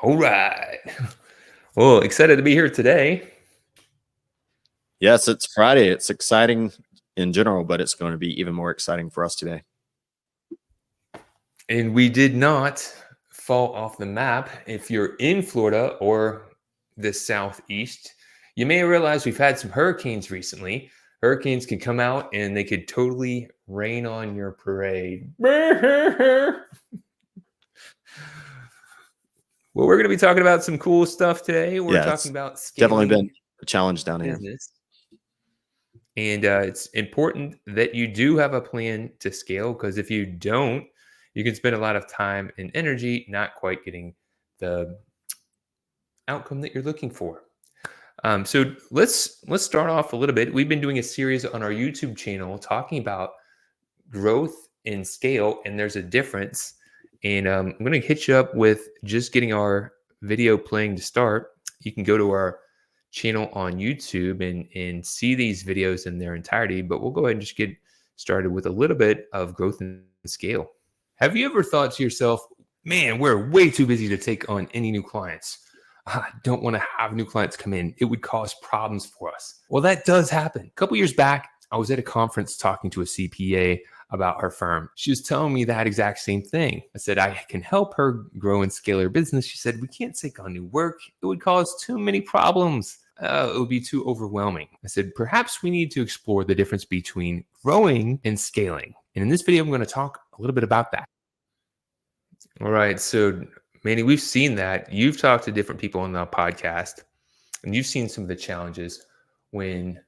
All right. Well, excited to be here today. Yes, it's Friday. It's exciting in general, but it's going to be even more exciting for us today. And we did not fall off the map. If you're in Florida or the Southeast, you may realize we've had some hurricanes recently. Hurricanes could come out and they could totally rain on your parade. Well, we're going to be talking about some cool stuff today. We're Yeah, talking it's about definitely scaling been a challenge down here. business. And it's important that you do have a plan to scale, because if you don't, you can spend a lot of time and energy not quite getting the outcome that you're looking for. So let's start off a little bit. We've been doing a series on our YouTube channel talking about growth and scale, and there's a difference. And I'm going to hit you up with just getting our video playing to start. You can go to our channel on YouTube and see these videos in their entirety, but we'll go ahead and just get started with a little bit of growth and scale. Have you ever thought to yourself, man, we're way too busy to take on any new clients? I don't want to have new clients come in. It would cause problems for us. Well, that does happen. A couple years back, I was at a conference talking to a CPA about her firm. She was telling me that exact same thing. I said, I can help her grow and scale her business. She said, we can't take on new work. It would cause too many problems. It would be too overwhelming. I said, perhaps we need to explore the difference between growing and scaling. And in this video, I'm going to talk a little bit about that. All right. So, Manny, we've seen that. You've talked to different people on the podcast, and you've seen some of the challenges when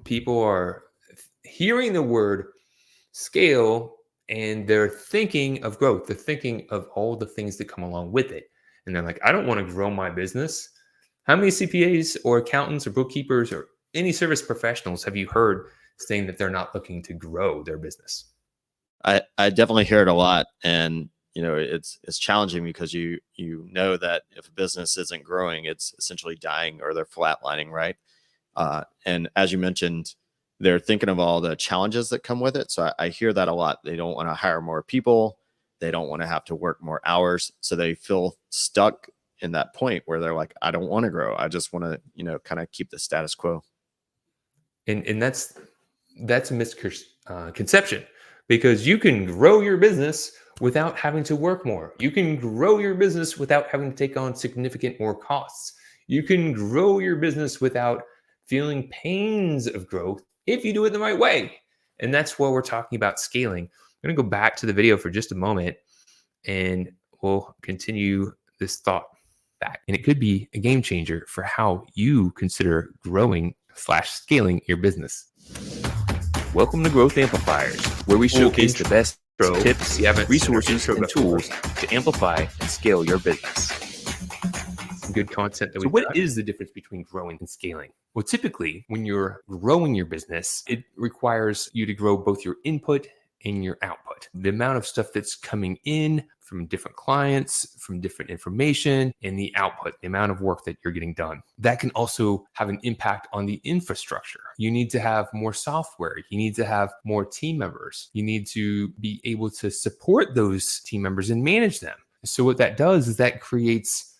people are hearing the word scale and they're thinking of growth. They're thinking of all the things that come along with it. And they're like, I don't want to grow my business. How many CPAs or accountants or bookkeepers or any service professionals have you heard saying that they're not looking to grow their business? I definitely hear it a lot, and it's challenging because you know that if a business isn't growing, it's essentially dying or they're flatlining, right? And as you mentioned, they're thinking of all the challenges that come with it. So I hear that a lot. They don't want to hire more people. They don't want to have to work more hours. So they feel stuck in that point where they're like, I don't want to grow. I just want to, kind of keep the status quo. And that's a misconception, because you can grow your business without having to work more. You can grow your business without having to take on significant more costs. You can grow your business without feeling pains of growth if you do it the right way. And that's what we're talking about scaling. I'm going to go back to the video for just a moment and we'll continue this thought back. And it could be a game changer for how you consider growing/scaling your business. Welcome to Growth Amplifiers, where we showcase the best tips, resources, and tools to amplify and scale your business. Some good content that we. So what is the difference between growing and scaling? Well, typically, when you're growing your business, it requires you to grow both your input and your output. The amount of stuff that's coming in from different clients, from different information, and the output, the amount of work that you're getting done. That can also have an impact on the infrastructure. You need to have more software. You need to have more team members. You need to be able to support those team members and manage them. So what that does is that creates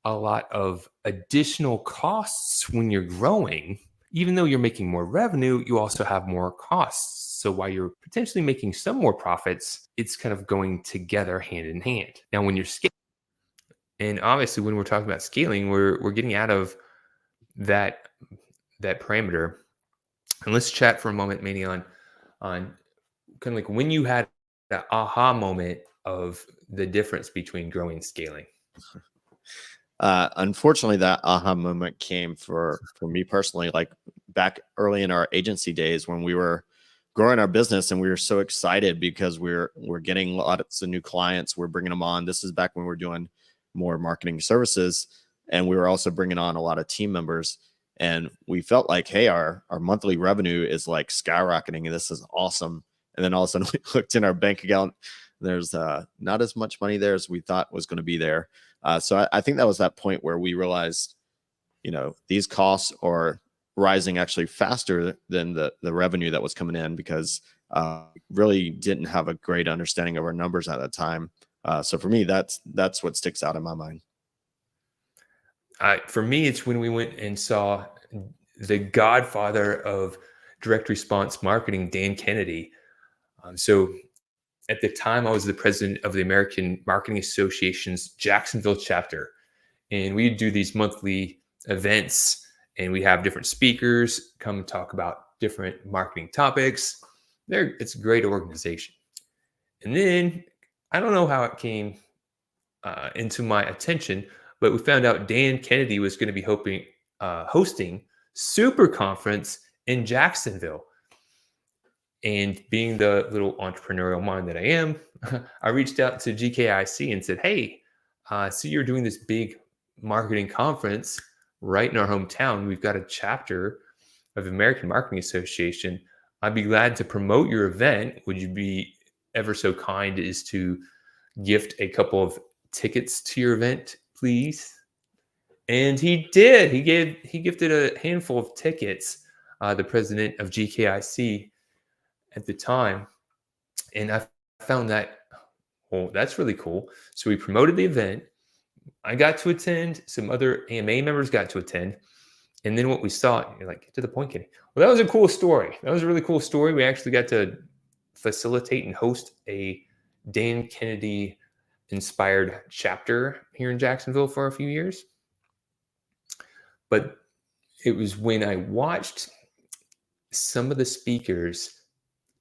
a lot of additional costs when you're growing. Even though you're making more revenue, you also have more costs. So while you're potentially making some more profits, it's kind of going together hand in hand. Now, when you're scaling, and obviously when we're talking about scaling, we're getting out of that parameter. And let's chat for a moment, Manny, on kind of like when you had that aha moment of the difference between growing and scaling. Unfortunately, that aha moment came for me personally, like back early in our agency days when we were growing our business and we were so excited because we're getting lots of new clients. We're bringing them on. This is back when we were doing more marketing services, and we were also bringing on a lot of team members. And we felt like, hey, our monthly revenue is like skyrocketing, and this is awesome. And then all of a sudden we looked in our bank account. There's not as much money there as we thought was going to be there. So I think that was that point where we realized, these costs are rising actually faster than the revenue that was coming in, because really didn't have a great understanding of our numbers at that time. So for me, that's what sticks out in my mind. For me, it's when we went and saw the godfather of direct response marketing, Dan Kennedy. So at the time, I was the president of the American Marketing Association's Jacksonville chapter, and we do these monthly events, and we have different speakers come and talk about different marketing topics. It's a great organization. And then I don't know how it came into my attention, but we found out Dan Kennedy was going to be hosting Super Conference in Jacksonville. And being the little entrepreneurial mind that I am, I reached out to GKIC and said, "Hey, I see you're doing this big marketing conference right in our hometown. We've got a chapter of the American Marketing Association. I'd be glad to promote your event. Would you be ever so kind as to gift a couple of tickets to your event, please?" And he did. He gifted a handful of tickets. The president of GKIC at the time, and I found that, well, that's really cool. So we promoted the event. I got to attend. Some other AMA members got to attend. And then what we saw, you're like, get to the point, Kenny. Well, that was a cool story. That was a really cool story. We actually got to facilitate and host a Dan Kennedy inspired chapter here in Jacksonville for a few years. But it was when I watched some of the speakers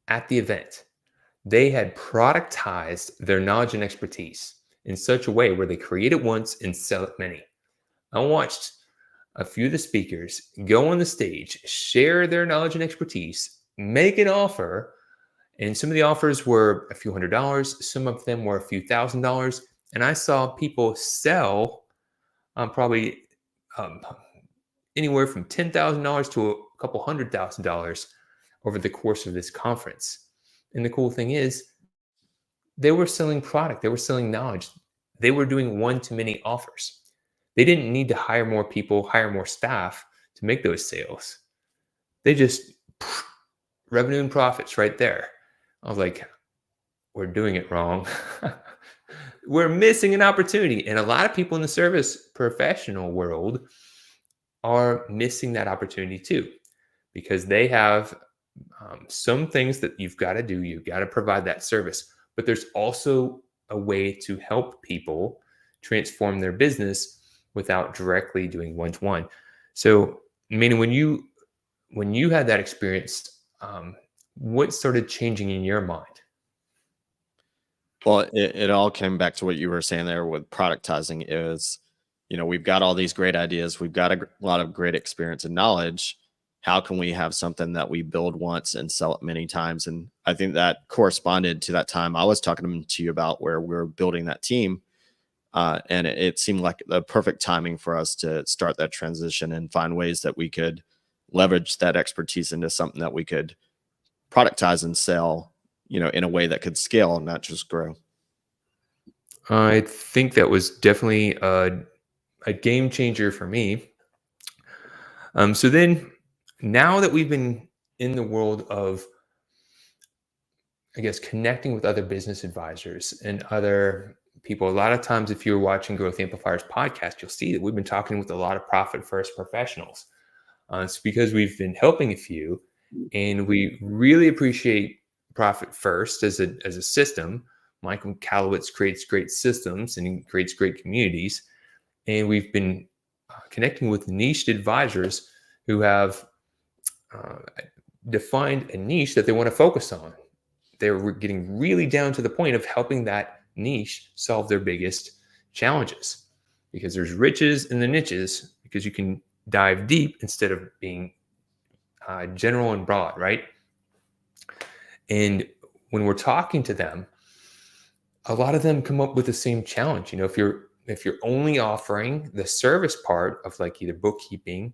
at the event, they had productized their knowledge and expertise in such a way where they create it once and sell it many. I watched a few of the speakers go on the stage, share their knowledge and expertise, make an offer, and some of the offers were a few $100s, some of them were a few $1,000s, and I saw people sell probably anywhere from $10,000 to a couple $100,000 over the course of this conference. And the cool thing is, they were selling product, they were selling knowledge, they were doing one-to-many offers. They didn't need to hire more people, hire more staff to make those sales. They just revenue and profits right there. I was like, we're doing it wrong. We're missing an opportunity. And a lot of people in the service professional world are missing that opportunity too, because they have some things that you've got to do. You've got to provide that service, but there's also a way to help people transform their business without directly doing one-to-one. So, meaning when you had that experience, what started changing in your mind? Well, it all came back to what you were saying there with productizing is, we've got all these great ideas. We've got a lot of great experience and knowledge. How can we have something that we build once and sell it many times? And I think that corresponded to that time I was talking to you about where we were building that team. And it seemed like the perfect timing for us to start that transition and find ways that we could leverage that expertise into something that we could productize and sell, in a way that could scale and not just grow. I think that was definitely a game changer for me. So then, now that we've been in the world of, I guess, connecting with other business advisors and other people, a lot of times, if you're watching Growth Amplifiers podcast, you'll see that we've been talking with a lot of profit first professionals. It's because we've been helping a few, and we really appreciate profit first as a system. Michael Kalowitz creates great systems and he creates great communities. And we've been connecting with niched advisors who have defined a niche that they want to focus on. They're getting really down to the point of helping that niche solve their biggest challenges, because there's riches in the niches, because you can dive deep instead of being general and broad, right? And when we're talking to them, a lot of them come up with the same challenge. If you're only offering the service part of like either bookkeeping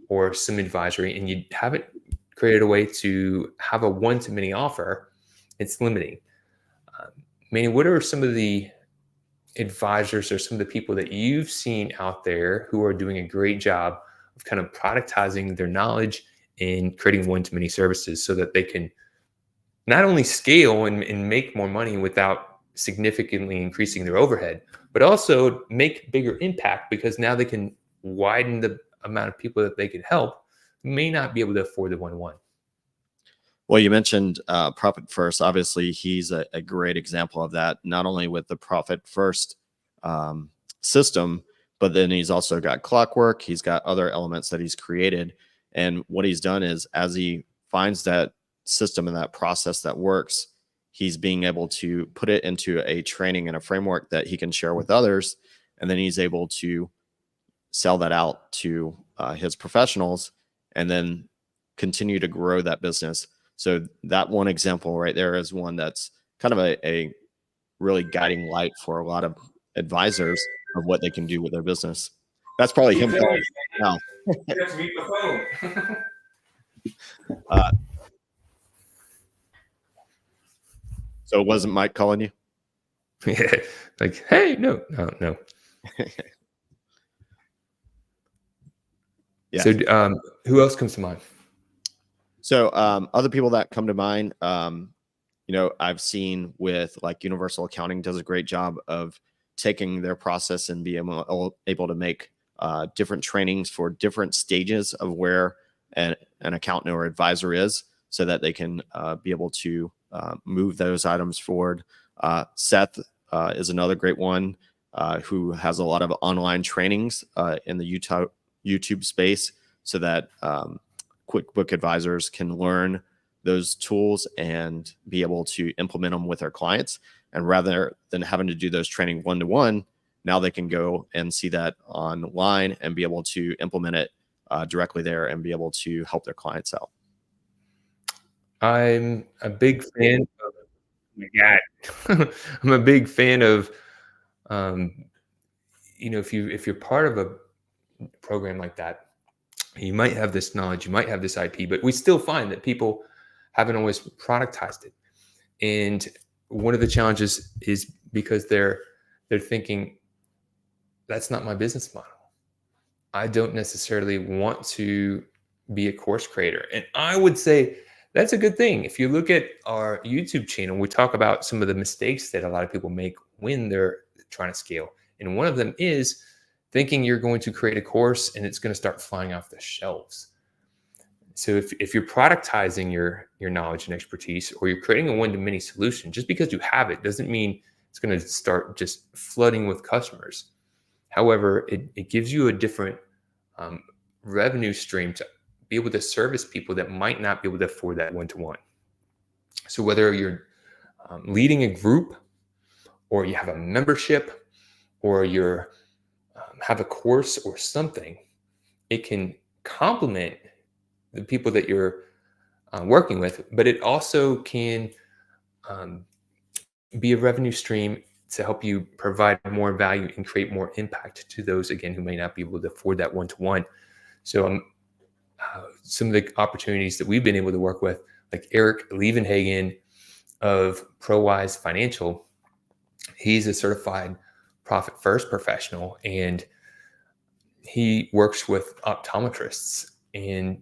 or some advisory, and you haven't created a way to have a one-to-many offer, it's limiting. Manny, what are some of the advisors or some of the people that you've seen out there who are doing a great job of kind of productizing their knowledge and creating one-to-many services so that they can not only scale and make more money without significantly increasing their overhead, but also make bigger impact, because now they can widen the amount of people that they could help who may not be able to afford the one-to-one. Well, you mentioned Profit First. Obviously, he's a great example of that, not only with the Profit First system, but then he's also got Clockwork. He's got other elements that he's created. And what he's done is, as he finds that system and that process that works, he's being able to put it into a training and a framework that he can share with others. And then he's able to sell that out to his professionals and then continue to grow that business. So that one example right there is one that's kind of a really guiding light for a lot of advisors of what they can do with their business. That's probably him calling now. So it wasn't Mike calling you? Yeah, like, hey, no. Yeah. So who else comes to mind? So other people that come to mind, I've seen with like Universal Accounting does a great job of taking their process and being able to make different trainings for different stages of where an accountant or advisor is, so that they can be able to move those items forward. Seth is another great one who has a lot of online trainings in the YouTube space, so that QuickBook advisors can learn those tools and be able to implement them with their clients. And rather than having to do those training one-to-one, now they can go and see that online and be able to implement it directly there and be able to help their clients out. I'm a big fan of, oh my God, I'm a big fan of, if you're part of a program like that, you might have this knowledge, you might have this IP, but we still find that people haven't always productized it. And one of the challenges is because they're thinking, that's not my business model. I don't necessarily want to be a course creator. And I would say that's a good thing. If you look at our YouTube channel, we talk about some of the mistakes that a lot of people make when they're trying to scale. And one of them is thinking you're going to create a course and it's going to start flying off the shelves. So if you're productizing your knowledge and expertise, or you're creating a one-to-many solution, just because you have it doesn't mean it's going to start just flooding with customers. However, it gives you a different revenue stream to be able to service people that might not be able to afford that one-to-one. So whether you're leading a group, or you have a membership, or you're have a course or something, it can complement the people that you're working with, but it also can be a revenue stream to help you provide more value and create more impact to those, again, who may not be able to afford that one-to-one. So some of the opportunities that we've been able to work with, like Eric Lievenhagen of ProWise Financial, he's a certified Profit First professional, and he works with optometrists, and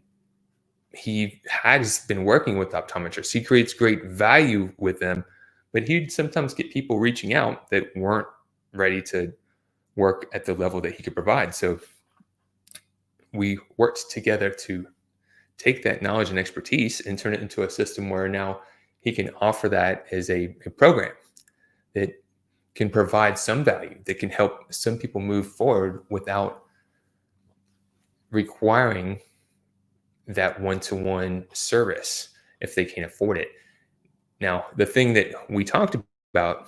he has been working with optometrists. He creates great value with them, but he'd sometimes get people reaching out that weren't ready to work at the level that he could provide. So we worked together to take that knowledge and expertise and turn it into a system where now he can offer that as a program that can provide some value, that can help some people move forward without requiring that one-to-one service if they can't afford it. Now, the thing that we talked about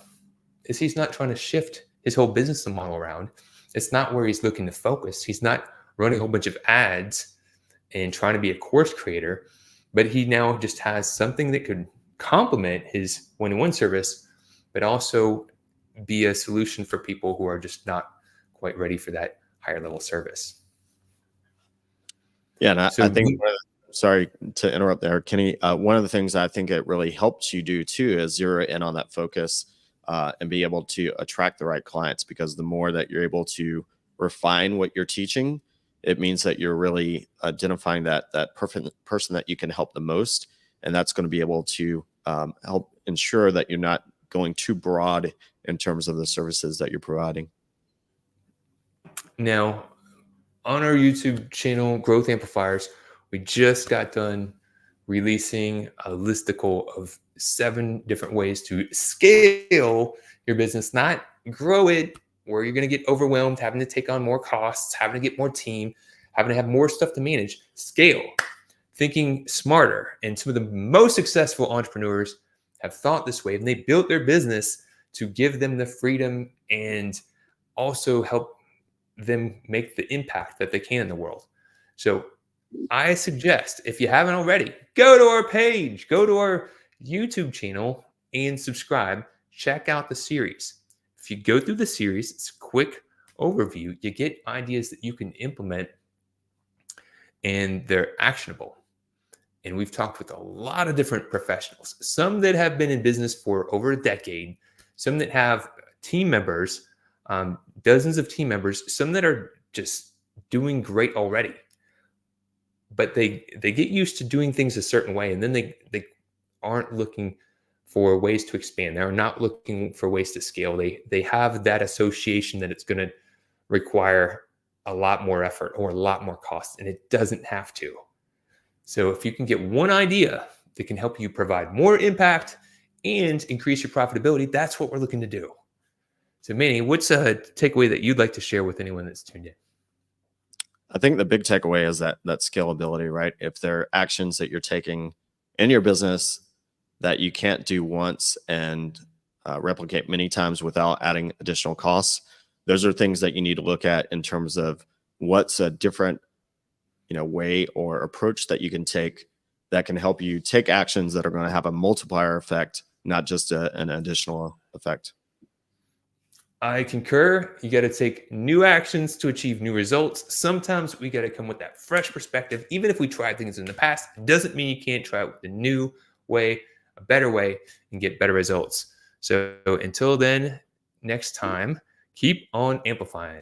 is he's not trying to shift his whole business model around. It's not where he's looking to focus. He's not running a whole bunch of ads and trying to be a course creator, but he now just has something that could complement his one-to-one service, but also be a solution for people who are just not quite ready for that higher level service. Yeah, and I think, sorry to interrupt there, Kenny. One of the things I think it really helps you do too is zero in on that focus and be able to attract the right clients, because the more that you're able to refine what you're teaching, it means that you're really identifying that perfect person that you can help the most. And that's going to be able to help ensure that you're not going too broad in terms of the services that you're providing. Now, on our YouTube channel, Growth Amplifiers, we just got done releasing a listicle of 7 different ways to scale your business, not grow it where you're going to get overwhelmed, having to take on more costs, having to get more team, having to have more stuff to manage. Scale, thinking smarter. And some of the most successful entrepreneurs have thought this way, and they built their business to give them the freedom and also help them make the impact that they can in the world. So I suggest, if you haven't already, go to our page, go to our YouTube channel and subscribe. Check out the series. If you go through the series, it's a quick overview. You get ideas that you can implement and they're actionable. And we've talked with a lot of different professionals, some that have been in business for over a decade, some that have team members, dozens of team members, some that are just doing great already. But they get used to doing things a certain way, and then they aren't looking for ways to expand. They're not looking for ways to scale. They have that association that it's going to require a lot more effort or a lot more cost, and it doesn't have to. So if you can get one idea that can help you provide more impact and increase your profitability, that's what we're looking to do. So Manny, what's a takeaway that you'd like to share with anyone that's tuned in? I think the big takeaway is that scalability, right? If there are actions that you're taking in your business that you can't do once and replicate many times without adding additional costs, those are things that you need to look at in terms of what's a different, way or approach that you can take that can help you take actions that are going to have a multiplier effect, not just an additional effect. I concur. You got to take new actions to achieve new results. Sometimes we got to come with that fresh perspective. Even if we tried things in the past, it doesn't mean you can't try it with a new way, a better way, and get better results. So until then, next time, keep on amplifying.